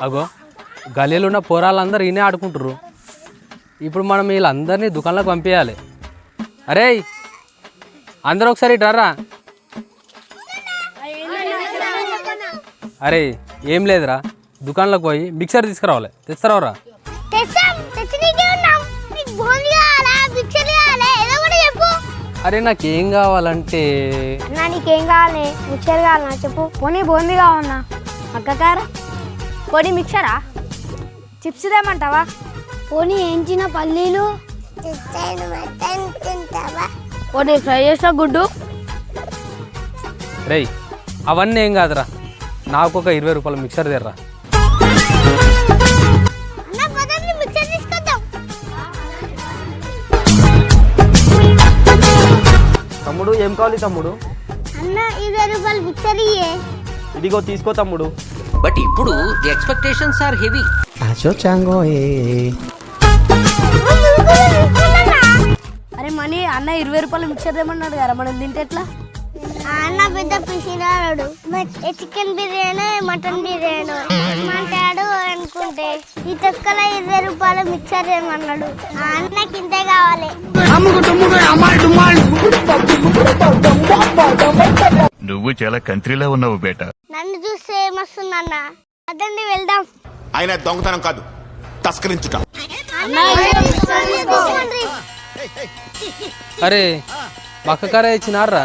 అగో గలీలో ఉన్న పోరాళ్ళందరూ ఈయనే ఆడుకుంటారు. ఇప్పుడు మనం వీళ్ళందరినీ దుకాణంలోకి పంపించాలి. అరే అందరూ ఒకసారి ఇట్రారా. అరే ఏం లేదురా, దుకాణంలోకి పోయి మిక్సర్ తీసుకురావాలి. తెస్తారావురా? అరే నాకేం కావాలంటే నీకేం కావాలి? మిక్సర్ కావాలన్నా చెప్పు. పోనీ బూందీ కావన్నా? అక్కకార పొడి మిక్సరా? చిప్స్ దేమంటావా? పోనీ ఏంచిన పల్లీలు? పోనీ ఫ్రై చేసిన గుడ్డు? రేయ్ అవన్నీ ఏం కాదురా, నాకు ఒక 20 రూపాయల మిక్సర్ తెర్రా. తమ్ముడు ఏం కావాలి తమ్ముడు? అన్న 20 రూపాయలు మిక్సర్ ఇయ్యే. ఇదిగో తీసుకో తమ్ముడు. బట్ ఇప్పుడు ది ఎక్స్పెక్టేషన్స్ ఆర్ హెవీ. అరే మనీ అన్న 20 రూపాయలు మిక్సర్ ఏమన్నాడు కదా, మనం తింటే ఎట్లా? అన్న పెద్ద పిసినాడు. చికెన్ బిర్యానీ మటన్ బిర్యానీ అంటాడు అనుకుంటే ఈ తొక్కల 20 రూపాయల మిక్సర్ ఏమన్నాడు. అన్నకి ఇంతే కావాలి. నువ్వు చాలా కంట్రీలో ఉన్నావు బేటా. నన్ను చూస్తే ఏమొస్తుందన్న? అదండి వెళ్దాం. ఆయన దొంగతనం కాదు, తస్కరించుట. అరే మక్క కారే ఇచ్చినారా?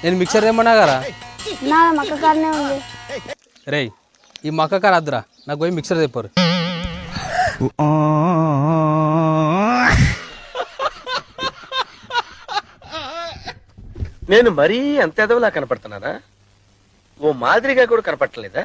నేను మిక్సర్ ఏమన్నా కదా? నా మక్క కారనే ఉంది. రేయ్ ఈ మక్క కార అద్దురా, నాకు పోయి మిక్సర్ తెప్పారు. నేను మరీ అంత ఎదవలా కనపడుతున్నానా? ఓ మాదిరిగా కూడా కనపడలేదా?